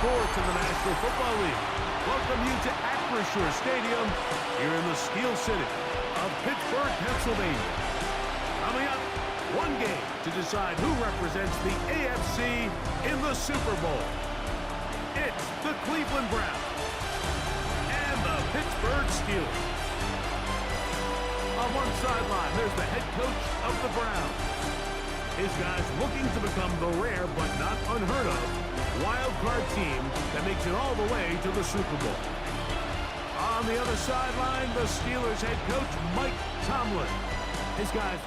sports in the National Football League. Welcome you to Acrisure Stadium here in the Steel City of Pittsburgh, Pennsylvania. Coming up, one game to decide who represents the AFC in the Super Bowl. It's the Cleveland Browns and the Pittsburgh Steelers. On one sideline, there's the head coach of the Browns. His guys looking to become the rare but not unheard of wild card team that makes it all the way to the Super Bowl. On the other sideline, the Steelers head coach Mike Tomlin. His guys.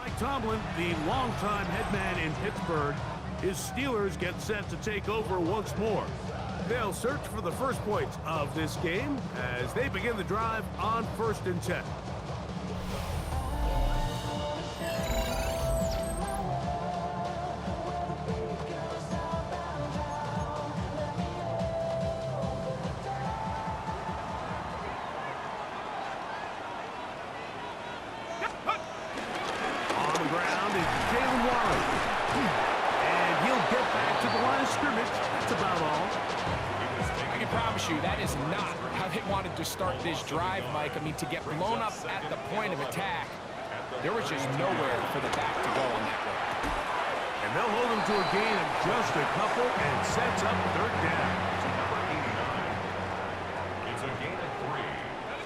Mike Tomlin, the longtime head man in Pittsburgh, his Steelers get set to take over once more. They'll search for the first points of this game as they begin the drive on 1st and 10. That is not how they wanted to start this drive, Mike. I mean, to get blown up at the point of attack, there was just nowhere for the back to go on that one. And they'll hold him to a gain of just a couple and sets up 3rd down. It's a gain of 3.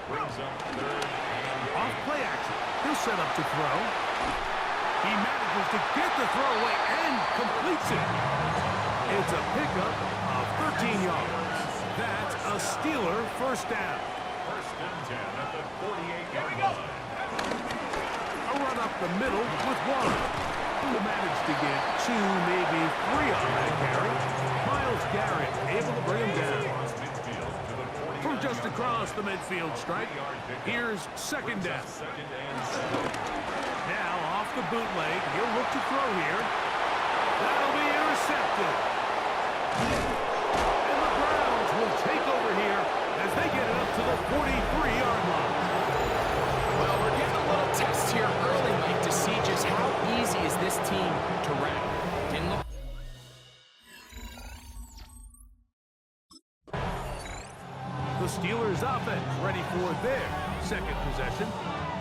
Brings up 3rd and off play action. He'll set up to throw. He manages to get the throw away and completes it. It's a pickup of 13 yards. That's a Steeler 1st down. 1st and 10 at the 48-yard line. A run up the middle with Warren. Who managed to get 2, maybe 3 on that carry. Myles Garrett able to bring him down. From just across the midfield stripe, here's 2nd down. Now off the bootleg, he'll look to throw here. That'll be intercepted. Take over here as they get it up to the 43-yard line. Well, we're getting a little test here early, Mike, to see just how easy is this team to wrap. And look. The Steelers offense ready for their 2nd possession.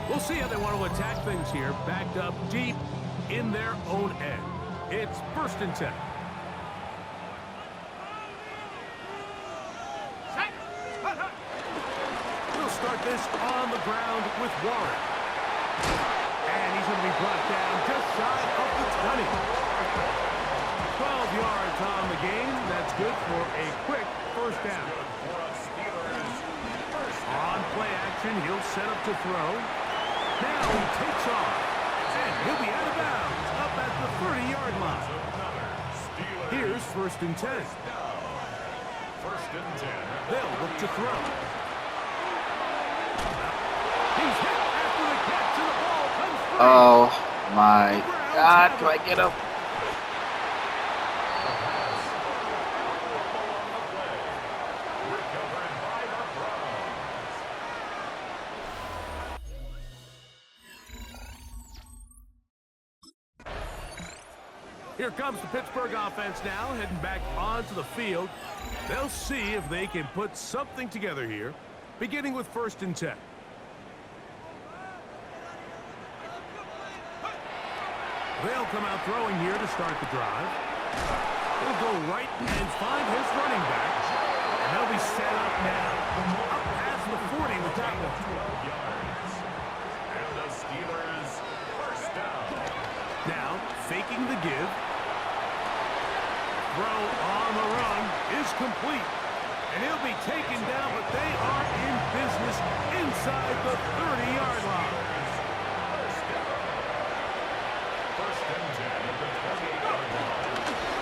We'll see how they want to attack things here, backed up deep in their own end. It's 1st and 10. Start this on the ground with Warren. And he's going to be brought down just shy of the 20. 12 yards on the game. That's good for a quick 1st down. On play action, he'll set up to throw. Now he takes off. And he'll be out of bounds up at the 30-yard line. Here's 1st and 10. 1st and 10. They'll look to throw. He's hit after the catch and the ball comes free. Oh my God, do I get him? Here comes the Pittsburgh offense now, heading back onto the field. They'll see if they can put something together here, beginning with 1st and 10. They'll come out throwing here to start the drive. He'll go right and find his running back. And they'll be set up now. Up past the 40 with that one. And the Steelers 1st down. Now, faking the give. Throw on the run is complete. And he'll be taken down, but they are in business inside the 30-yard line.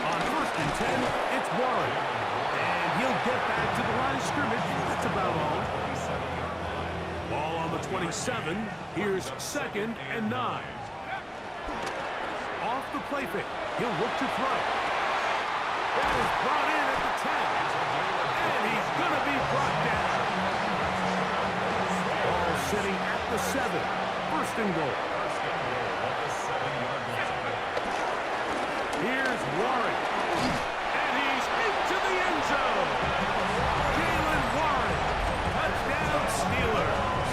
On 1st and 10, it's Warren. And he'll get back to the line of scrimmage. That's about all. Ball on the 27. Here's 2nd and 9. Off the play fake. He'll look to throw. That is brought in at the 10. And he's going to be brought down. Ball sitting at the 7. 1st and goal. Here's is Warren. And he's into the end zone. Jalen Warren. Touchdown, Steelers.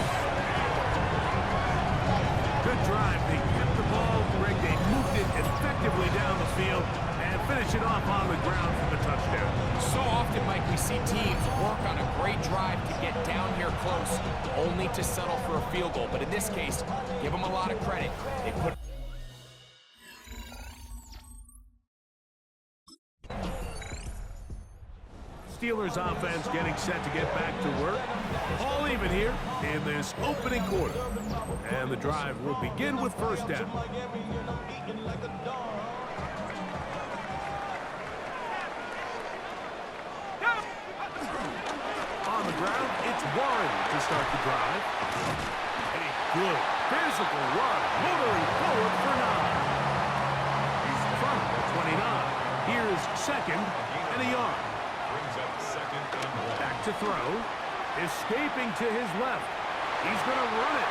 Good drive. They kept the ball, Greg. They moved it effectively down the field and finish it off on the ground for the touchdown. So often, Mike, we see teams work on a great drive to get down here close, only to settle for a field goal. But in this case, give them a lot of credit. They put Steelers offense getting set to get back to work. All even here in this opening quarter. And the drive will begin with first down. On the ground, it's Warren to start the drive. A good physical run, motoring forward for 9. He's from the 29. Here's second and a yard. Back to throw. Escaping to his left. He's going to run it.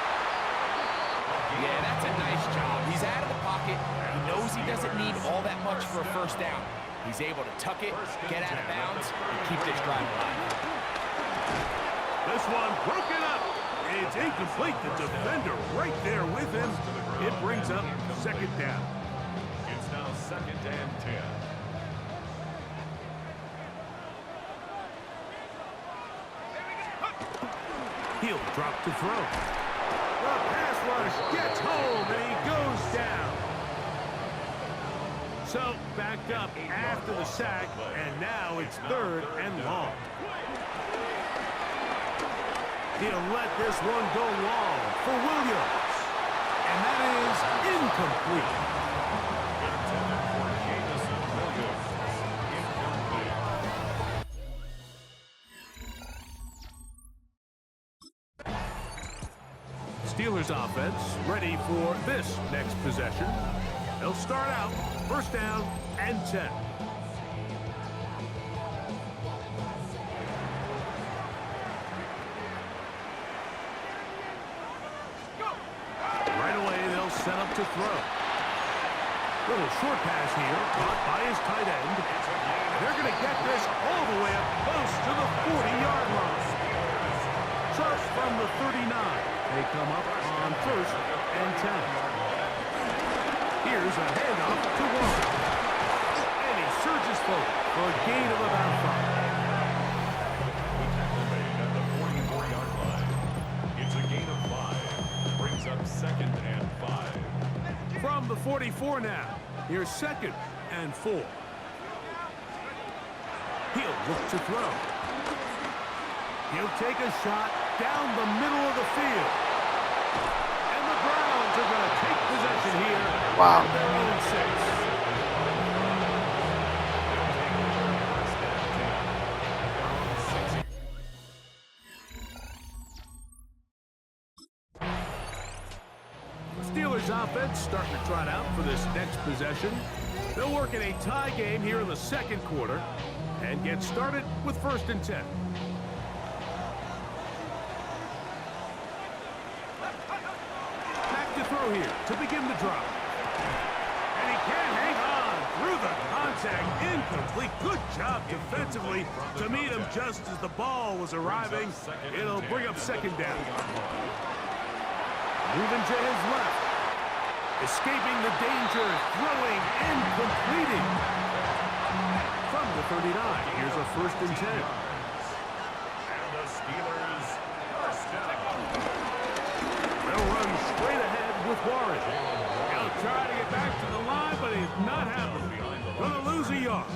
Yeah, that's a nice job. He's out of the pocket. He knows he doesn't need all that much for a first down. He's able to tuck it, get out of bounds, and keep this drive alive. This one broken up. It's incomplete. The defender right there with him. It brings up second down. It's now 2nd and 10. He'll drop to throw. The pass rush gets home, and he goes down. So, backed up after the sack, and now it's 3rd and long. He'll let this one go long for Williams. And that is incomplete. Steelers offense ready for this next possession. They'll start out first down and 10. Right away, they'll set up to throw. Little short pass here, caught by his tight end. And they're going to get this all the way up close to the 40-yard line. Starts from the 39. They come up on first and 10. Here's a handoff to Warren. And he surges forward for a gain of about 5. The 44-yard line. It's a gain of 5. Brings up 2nd and 5. From the 44 now. Here's 2nd and 4. He'll look to throw. He'll take a shot down the middle of the field. And the Browns are going to take possession here. Wow. At their own 6. Steelers offense starting to trot out for this next possession. They'll work in a tie game here in the second quarter and get started with first and 10. Back to throw here to begin the drive. And he can't hang on through the contact. Incomplete. Good job defensively to meet him just as the ball was arriving. It'll bring up second down. Moving to his left. Escaping the danger, throwing and completing. From the 39, here's a first and 10. And the Steelers first down. They'll run straight ahead with Warren. He'll try to get back to the line, but he's not happening. Gonna lose a yard.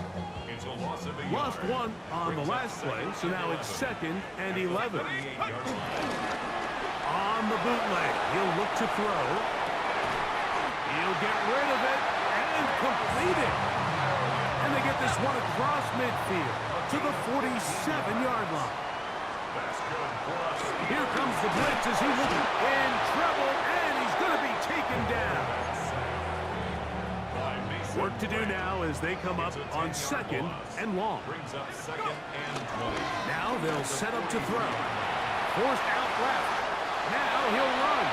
It's a loss of a yard. Lost one on the last play, so now it's 2nd and 11. On the bootleg, he'll look to throw. He'll get rid of it and complete it. And they get this one across midfield to the 47-yard line. Here comes the blitz as he looks in trouble, and he's going to be taken down. Work to do now as they come up on 2nd and long. Brings up 2nd and 20. Now they'll set up to throw. Forced out left. Now he'll run.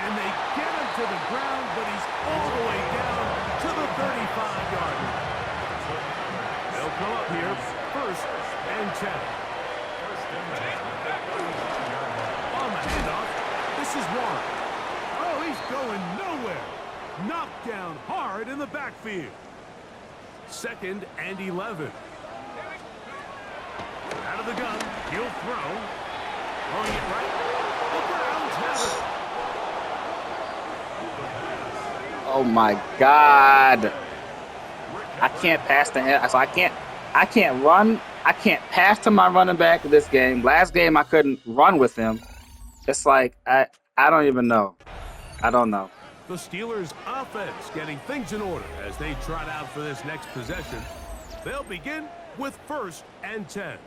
And they get him to the ground, but he's all the way down to the 35-yard line. They'll come up here, 1st and 10. On the handoff, this is Warren. Oh, he's going nowhere. Knocked down hard in the backfield. 2nd and 11. Out of the gun, he'll throw. Throwing it right. The Browns have it. Oh my God. I can't pass the end. So I can't run. I can't pass to my running back this game. Last game I couldn't run with him. It's like I don't even know. I don't know. The Steelers' offense getting things in order as they trot out for this next possession. They'll begin with 1st and 10.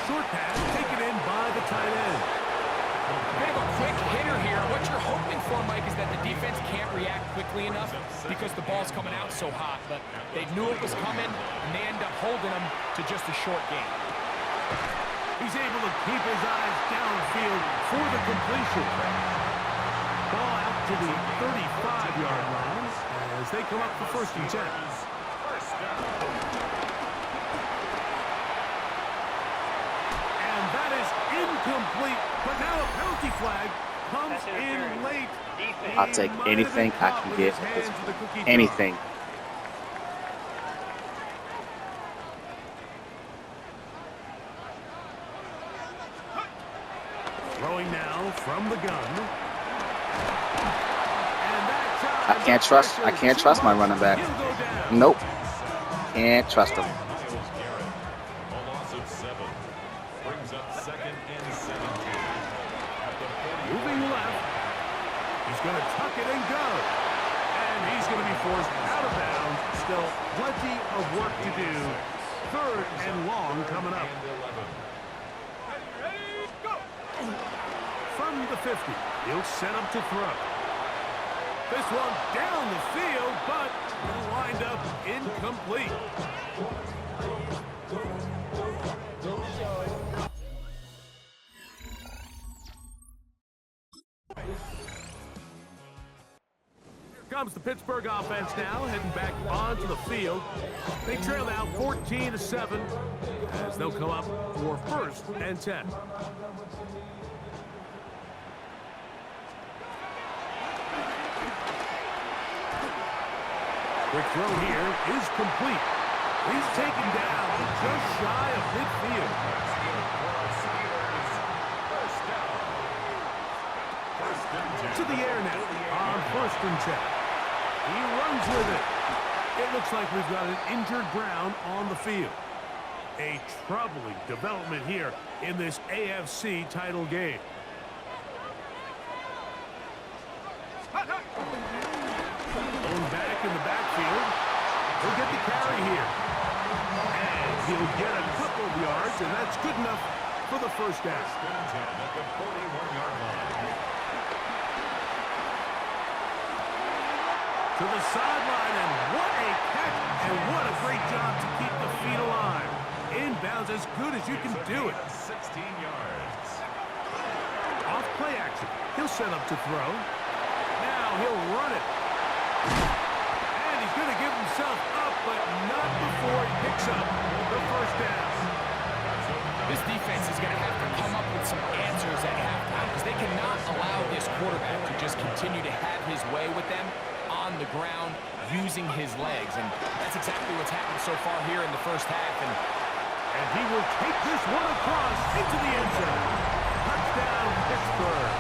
Short pass taken in by the tight end. They have a quick hitter here. What you're hoping for, Mike, is that the defense can't react quickly enough because the ball's coming out so hot. But they knew it was coming, and they end up holding them to just a short gain. He's able to keep his eyes downfield for the completion. Ball out to the 35-yard line as they come up for 1st and 10. And that is incomplete, but now a penalty flag comes in late. I'll take anything I can get. Anything. Throwing now from the gun. I can't trust my running back. Nope. Can't trust him. A loss of 7. Brings up 2nd and 17. Moving left. He's going to tuck it and go. And he's going to be forced out of bounds. Still plenty of work to do. 3rd and long coming up. From the 50, he'll set up to throw. This one down the field, but it'll wind up incomplete. Here comes the Pittsburgh offense now, heading back onto the field. They trail now 14-7 as they'll come up for 1st and 10. Quick throw here is complete. He's taken down just shy of midfield. To the air now on 1st and 10. He runs with it. It looks like we've got an injured Brown on the field. A troubling development here in this AFC title game. Going back in the backfield. He'll get the carry here. And he'll get a couple of yards, and that's good enough for the 1st down. At the 41-yard line. To the sideline, and what a catch, and what a great job to keep the feet alive. Inbounds as good as you can do it. 16 yards. Off play action. He'll set up to throw. Now he'll run it. And he's going to give himself up, but not before he picks up the 1st down. This defense is going to have to come up with some answers at halftime because they cannot allow this quarterback to just continue to have his way with them on the ground using his legs. And that's exactly what's happened so far here in the 1st half. And he will take this one across into the end zone. Touchdown, Pittsburgh.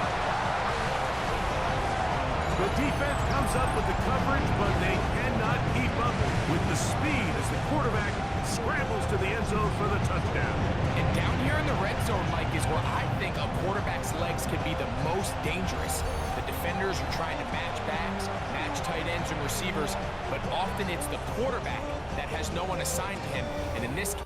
The defense comes up with the coverage, but they cannot keep up with the speed as the quarterback scrambles to the end zone for the touchdown. And down here in the red zone, Mike, is where I think a quarterback's legs can be the most dangerous. The defenders are trying to match backs, match tight ends and receivers, but often it's the quarterback that has no one assigned to him. And in this case,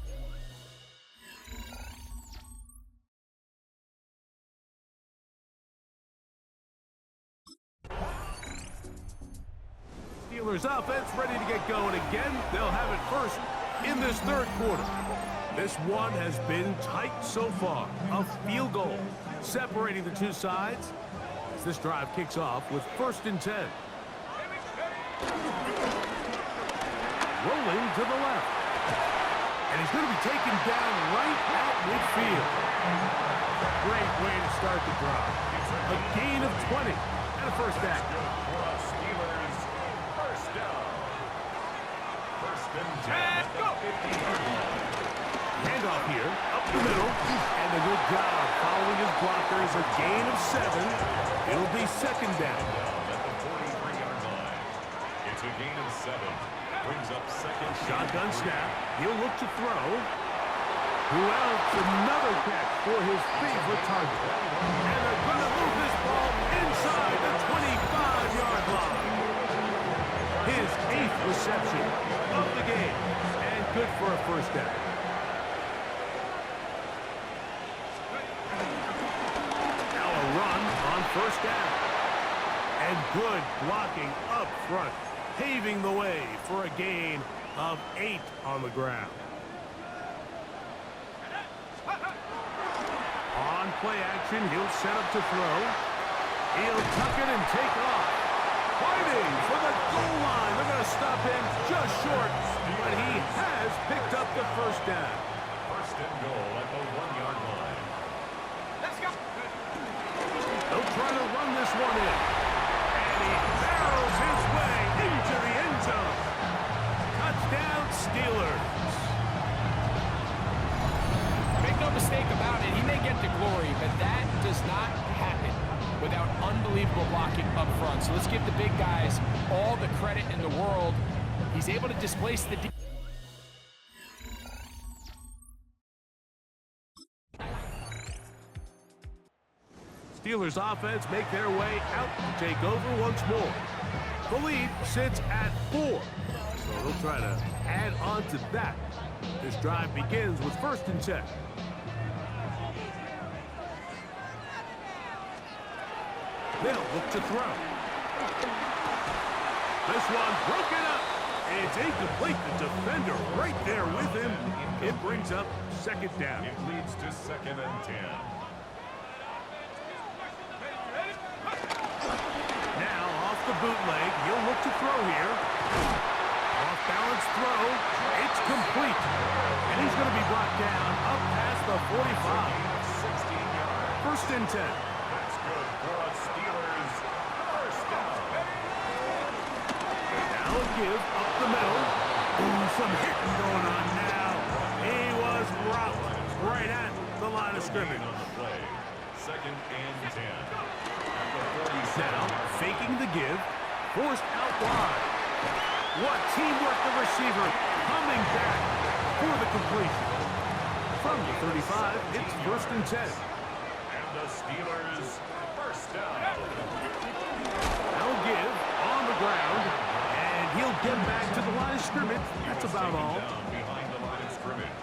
Steelers offense ready to get going again. They'll have it 1st in this third quarter. This one has been tight so far. A field goal separating the two sides as this drive kicks off with 1st and 10. Rolling to the left. And he's going to be taken down right at midfield. Great way to start the drive. A gain of 20 and a first down. Steelers, first down. 1st and 10 And at go! the 50-yard line. Handoff here, up the middle, and a good job following his blockers. A gain of 7. It'll be 2nd down. At the 43-yard line. It's a gain of 7. Brings up 2nd. Shotgun snap. He'll look to throw. Who else? Another catch for his favorite target. And they're going to move this ball inside the 25-yard line. His 8th reception of the game. And good for a first down. Now a run on 1st down. And good blocking up front, paving the way for a gain of 8 on the ground. On play action, he'll set up to throw. He'll tuck it and take off. Fighting for the goal line. They're going to stop him just short, but he has picked up the first down. 1st and goal at the 1-yard line. Let's go. They'll try to run this one in. And he barrels his way into the end zone. Touchdown, Steelers. Make no mistake about it, he may get the glory, but that does not happen without unbelievable blocking up front. So let's give the big guys all the credit in the world. He's able to displace the Steelers offense make their way out to take over once more. The lead sits at 4, so they'll try to add on to that. This drive begins with 1st and 10. They'll look to throw. This one broken up. It's incomplete. The defender right there with him. It brings up 2nd down. It leads to 2nd and 10. Now off the bootleg, he'll look to throw here. Off balance throw, it's complete. And he's going to be brought down up past the 45. 16 yards. 1st and 10. That's good for a Steelers. First down. Now a give up the middle. Ooh, some hitting going on now. He was rocked right at the line of scrimmage. On the play. 2nd and 10. Now, faking the give, forced out wide. What teamwork, the receiver coming back for the completion. From the 35, it's 1st and 10. And the Steelers first down. Now give on the ground, and he'll get back to the line of scrimmage. That's about all. Down behind the line of scrimmage.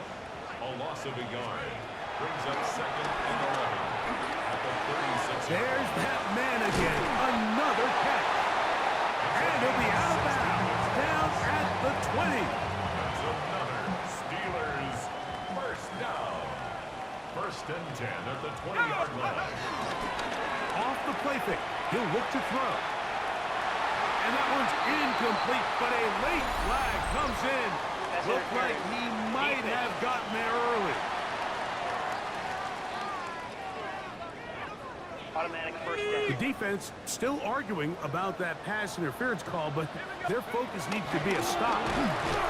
A loss of a yard. Brings up 2nd and 11. At the 36. There's that man again. Another catch. And he'll be out of bounds. Down at the 20. That's another Steelers first down. 1st and 10 at the 20-yard line. Off the play fake. He'll look to throw. And that one's incomplete, but a late flag comes in. Looked like he might have gotten there early. Automatic first down. The defense still arguing about that pass interference call, but their focus needs to be a stop.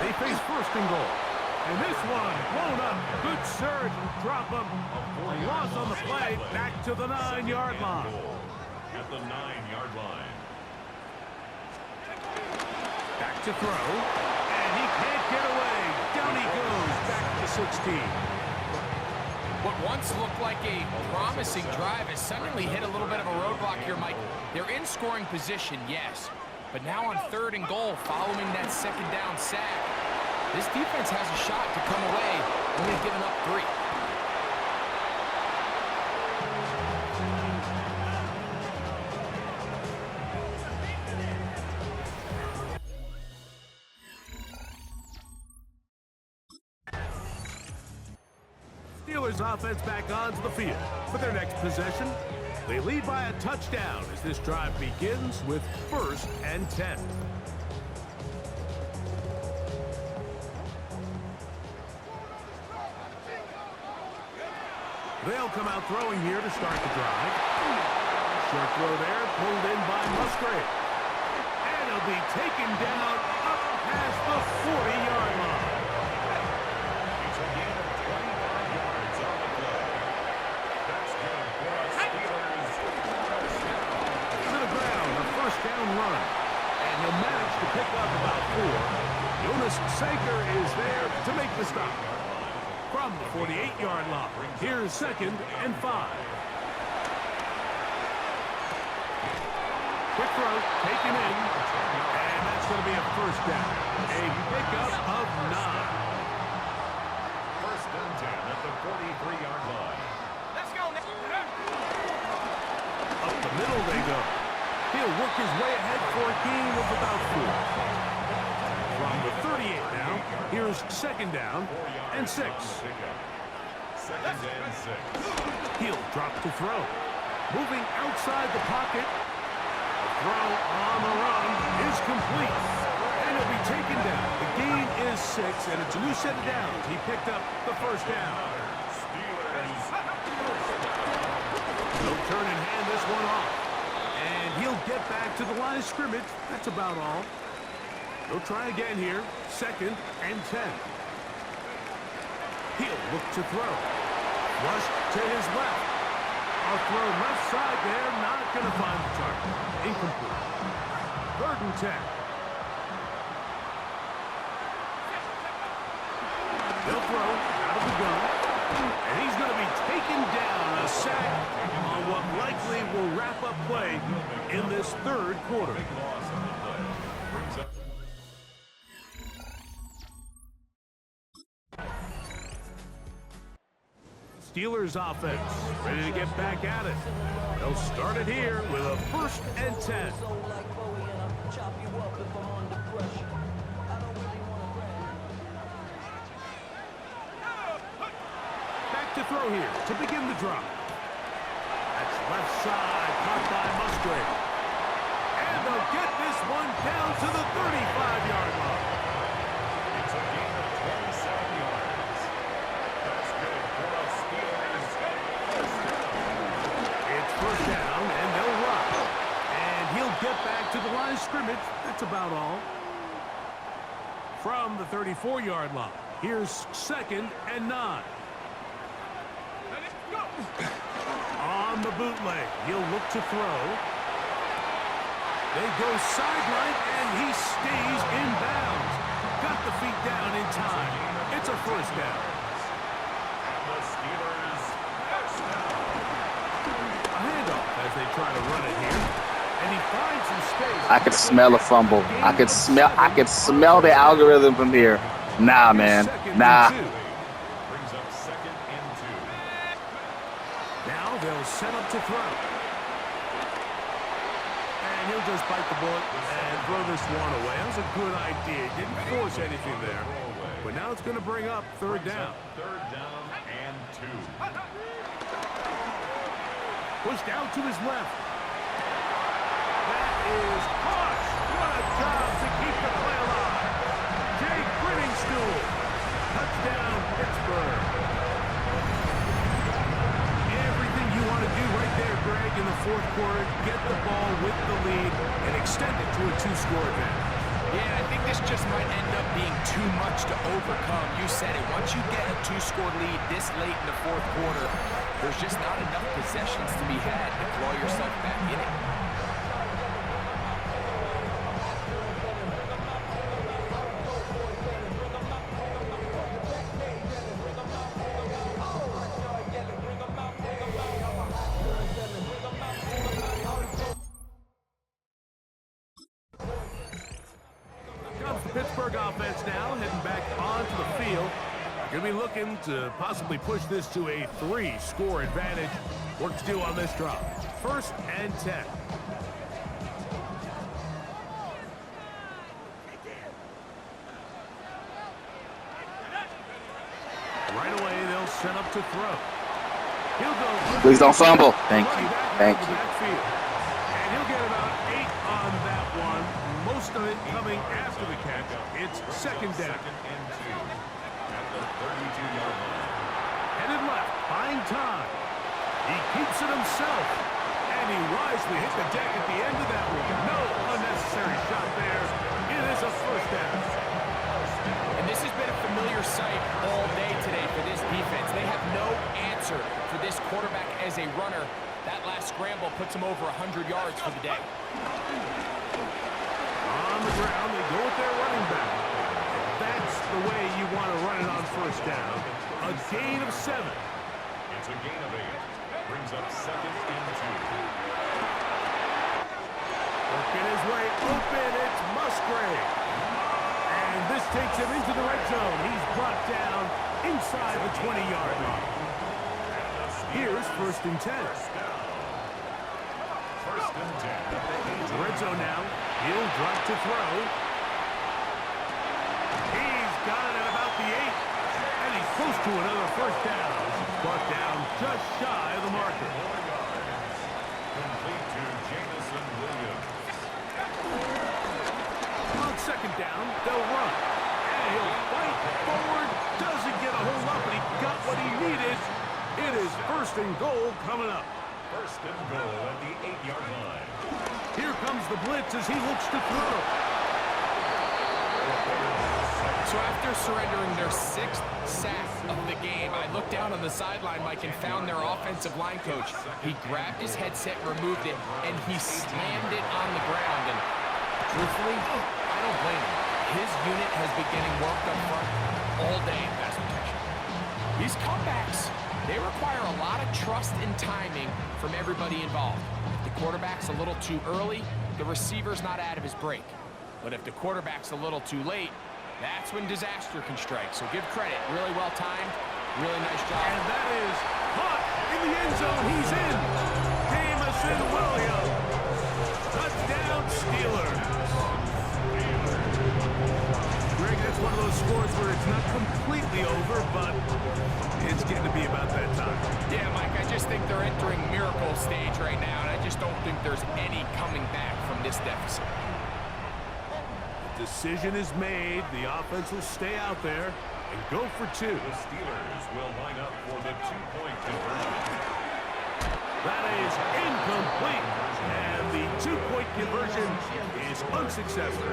They face 1st and goal. And this one blown up. Good surge. Drop him. A loss on the play. Back to the 9-yard line. At the 9-yard line. Back to throw. And he can't get away. Down he goes. Back to 16. What once looked like a promising drive has suddenly hit a little bit of a roadblock here, Mike. They're in scoring position, yes. But now on 3rd and goal, following that 2nd down sack, this defense has a shot to come away only giving up 3. Steelers offense back onto the field for their next possession. They lead by a touchdown as this drive begins with 1st and 10. They'll come out throwing here to start the drive. Short throw there, pulled in by Musgrave. And he'll be taken down up past the 40-yard line. It's a gain of 25 yards on the play. That's good for a Steelers first down. To the ground, a 1st down run. And he'll manage to pick up about 4. Jonas Saker is there to make the stop. From the 48-yard line, here's 2nd and 5. Quick throw, taken in, and that's going to be a 1st down. A pickup of 9. 1st and 10 at the 43-yard line. Let's go. Up the middle they go. He'll work his way ahead for a gain of about 4. From the 38 now, here's 2nd down and 6. 2nd and 6. He'll drop to throw. Moving outside the pocket. The throw on the run is complete. And he'll be taken down. The gain is 6, and it's a new set of downs. He picked up the 1st down. He'll turn and hand this one off. And he'll get back to the line of scrimmage. That's about all. He'll try again here. 2nd and 10. He'll look to throw. Rush to his left. A throw left side there. Not going to find the target. Incomplete. 3rd and 10. They'll throw out of the gun. And he's going to be taken down. A sack on what likely will wrap up play in this 3rd quarter. Big loss on the play. Brings up Steelers offense ready to get back at it. They'll start it here with a 1st and 10. Back to throw here to begin the drop. That's left side, caught by Musgrave. And they'll get this one down to the 35-yard line. It's a gain of 27 yards. That's good for a Steelers first down. It's 1st down, and they'll run. And he'll get back to the line of scrimmage. That's about all. From the 34-yard line, here's 2nd and 9. On the bootleg, he'll look to throw. They go sideline, and he stays in bounds. Got the feet down in time. It's a 1st down. The Steelers first down. A handoff as they try to run it here. And he finds some space. I could smell a fumble. I could smell the algorithm from here. Nah, man. Nah. Brings up 2nd and 2. Now they'll set up to throw. And he'll just bite the bullet and throw this one away. That was a good idea. Didn't force anything there. But now it's going to bring up 3rd down. 3rd down and 2. Pushed out to his left. That is Koch. What a job to keep the play alive. Jake Brittingstool. Touchdown, Pittsburgh. Everything you want to do right there, Greg, in the 4th quarter. Get the ball with the lead and extend it to a 2-score advantage. Yeah, I think this just might end up being too much to overcome. You said it. Once you get a 2-score lead this late in the 4th quarter, there's just not enough possessions to be had to claw yourself back in it. Comes the Pittsburgh offense now, heading back onto the field. Going to be looking to possibly push this to a 3-score advantage. Work to do on this drop. 1st and 10. Right away, they'll set up to throw. He'll go. Please don't fumble. Thank you. Thank you. And he'll get about 8 on that one. Most of it coming after the catch. It's second down. At the 32-yard line. Headed left, buying time. He keeps it himself. And he wisely hit the deck at the end of that one. No unnecessary shot there. It is a first down. And this has been a familiar sight all day today for this defense. They have no answer for this quarterback as a runner. That last scramble puts him over 100 yards for the day. On the ground, they go with their running back. That's the way you want to run it on first down. A gain of 7. It's a gain of 8. Brings up second and 2. Working his way open, it's Musgrave. And this takes him into the red zone. He's brought down inside the 20-yard line. Here's first and 10. First and 10. Red zone now. He'll drop to throw. He's got it at about the 8. And he's close to another first down. He's brought down just shy of the marker. Complete to Jamison Williams. On second down, they'll run. And he'll fight forward. Doesn't get a hold up, but he got what he needed. It is first and goal coming up. First and goal at the 8-yard line. Here comes the blitz as he looks to throw. So after surrendering their 6th sack of the game, I looked down on the sideline, Mike, and found their offensive line coach. He grabbed his headset, removed it, and he slammed it on the ground. And truthfully, I don't blame him. His unit has been getting worked up front all day in pass protection. These comebacks, they require a lot of trust and timing from everybody involved. If the quarterback's a little too early, the receiver's not out of his break. But if the quarterback's a little too late, that's when disaster can strike. So give credit. Really well timed. Really nice job. And that is caught in the end zone. He's in. Jamison Williams. Touchdown Steelers. Greg, that's one of those scores where it's not completely over, but it's getting to be about that time. Yeah, Mike, I just think they're entering miracle stage right now, and I just don't think there's any coming back from this deficit. Decision is made. The offense will stay out there and go for 2. The Steelers will line up for the 2-point conversion. That is incomplete. And the 2-point conversion is unsuccessful.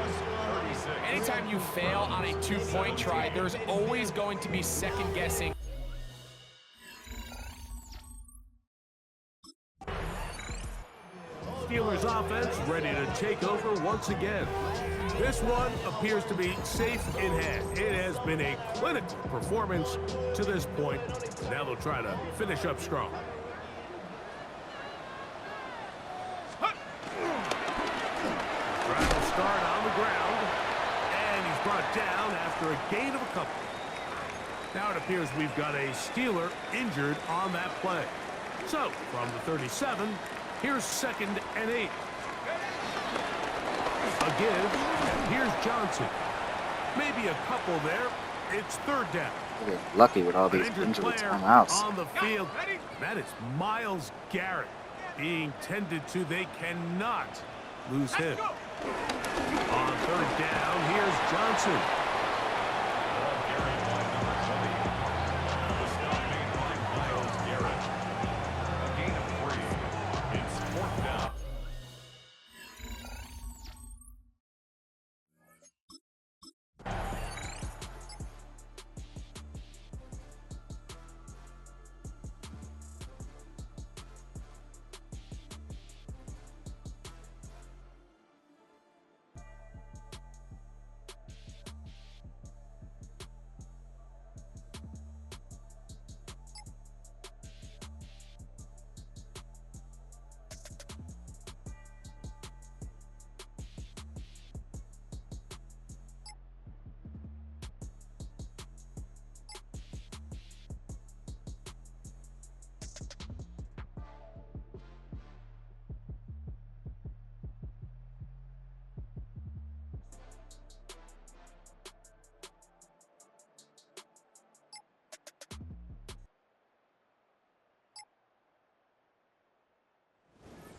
Anytime you fail on a 2-point try, there's always going to be second guessing. Steelers offense ready to take over once again. This one appears to be safe in hand. It has been a clinical performance to this point. Now they'll try to finish up strong. Drive will start on the ground. And he's brought down after a gain of a couple. Now it appears we've got a Steeler injured on that play. So, from the 37, here's second and 8. A give, and here's Johnson. Maybe a couple there. It's third down. They're lucky with all these injury timeouts. On the field. That is Myles Garrett being tended to. They cannot lose him. On third down, here's Johnson. Ball carried by number 20. The stop made by Myles Garrett. A gain of 3. It's fourth down.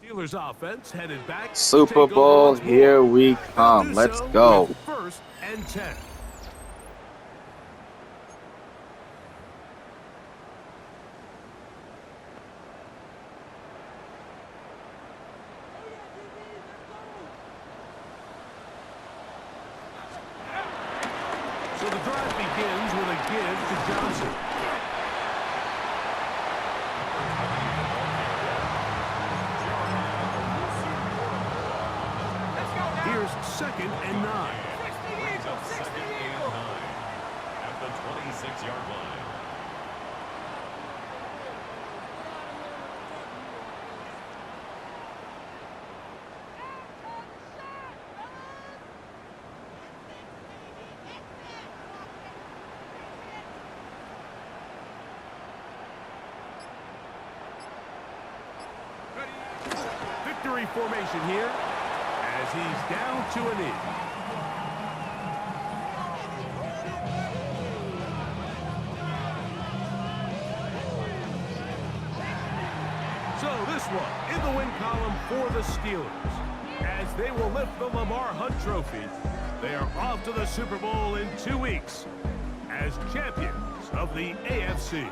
Steelers offense headed back. to Super take over Bowl, once more. here we They'll come. do Let's so go. with 1st and 10. So the drive begins with a give to Johnson. Here's 2nd and 9. Brings up 2nd and 9 at the 26-yard line. Victory formation here as he's down to a knee. So this one in the win column for the Steelers as they will lift the Lamar Hunt Trophy. They are off to the Super Bowl in 2 weeks as champions of the AFC.